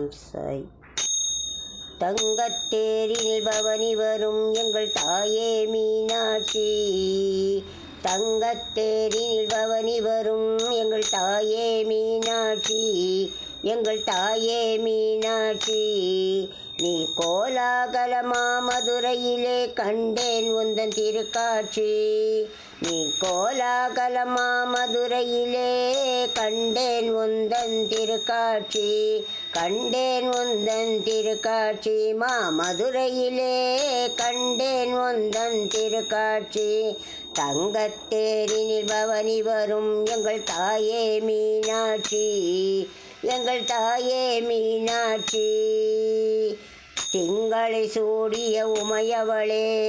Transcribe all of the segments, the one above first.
சாய். தங்கத்தேரில் பவனி வரும் எங்கள் தாயே மீனாட்சி. தங்கத்தேரில் பவனி வரும் எங்கள் தாயே மீனாட்சி. எங்கள் தாயே மீனாட்சி. நீ கோலாகலமா மதுரையிலே கண்டேன் உந்தன் திருக்காட்சி. நீ கோலாகலமா மதுரையிலே கண்டேன் உந்தன் திருக்காட்சி. கண்டேன் உந்தன் திருக்காட்சி. மதுரையிலே கண்டேன் உந்தன் திருக்காட்சி. தங்கத்தேரினில் பவனி வரும் எங்கள் தாயே மீனாட்சி. எங்கள் தாயே மீனாட்சி. திங்களை சூடிய உமையவளே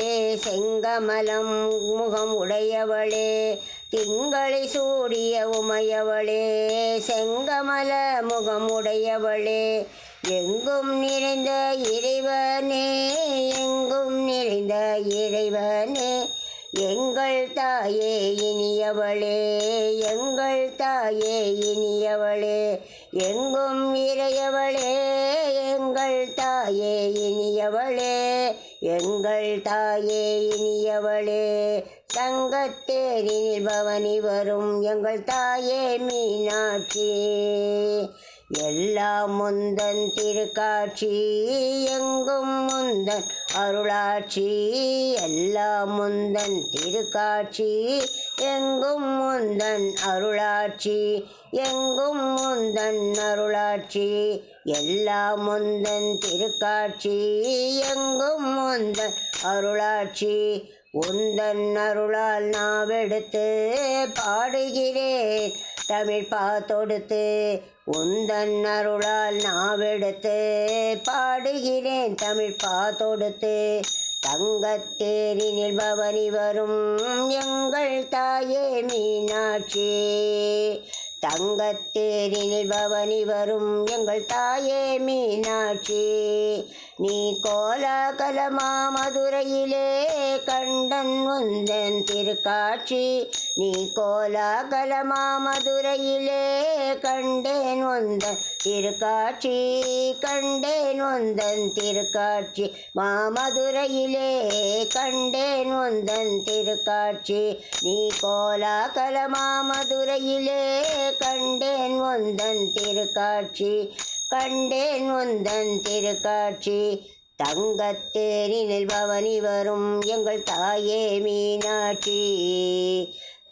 செங்கமலம் முகம் உடையவளே. திங்களை சூடிய உமையவளே செங்கமல முகம் உடையவளே. எங்கும் நிறைந்த இறைவனே எங்கும் நிறைந்த இறைவனே. எங்கள் தாயே இனியவளே எங்கள் தாயே இனியவளே. எங்கும் இறையவளே எங்கள் தாயே இனியவளே. எங்கள் தாயே இனியவளே. தங்கத்தேரினில் பவனி வரும் எங்கள் தாயே மீனாட்சி. எல்லாம் முந்தன் திருக்காட்சி எங்கும் முந்தன் அருளாட்சி. எல்லாம் முந்தன் திருக்காட்சி எங்கும் முந்தன் அருளாட்சி. எங்கும் முந்தன் அருளாட்சி. எல்லாம் முந்தன் திருக்காட்சி எங்கும் முந்தன் அருளாட்சி. உந்தன் அருளால் நாவெடுத்து பாடுகிறேன் தமிழ் பாத்தொடுத்து. உந்தன் அருளால் நாவெடுத்து பாடுகிறேன் தமிழ் பாத்தொடுத்து. தங்கத்தேரினில் பவனி வரும் எங்கள் தாயே மீனாட்சி. தங்கத்தேரினில் பவனி வரும் எங்கள் தாயே மீனாட்சி. நீ கோலாகலமா மதுரையிலே கண்டன் உந்தன் திருக்காட்சி. நீ கோலாகலமா மதுரையிலே கண்டேன் உந்தன் திருக்காட்சி. கண்டேன் உந்தன் திருக்காட்சி. மதுரையிலே கண்டேன் உந்தன் திருக்காட்சி. நீ கோலாகலமா மதுரையிலே கண்டேன் உந்தன் திருக்காட்சி. கண்டேன் உந்தன் திருக்காட்சி. தங்கத்தேரினில் பவனி வரும் எங்கள் தாயே மீனாட்சி.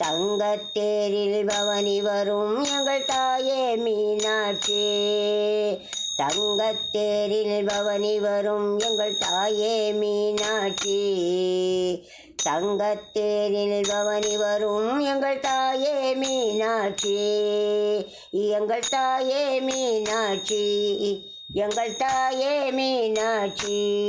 தங்கத்தேரில் பவனி வரும் எங்கள் தாயே மீனாட்சி. தங்கத்தேரில் பவனி வரும் எங்கள் தாயே மீனாட்சி. தங்கத்தேரில் பவனி வரும் எங்கள் தாயே மீனாட்சி. எங்கள் தாயே மீனாட்சி. எங்கள் தாயே மீனாட்சி.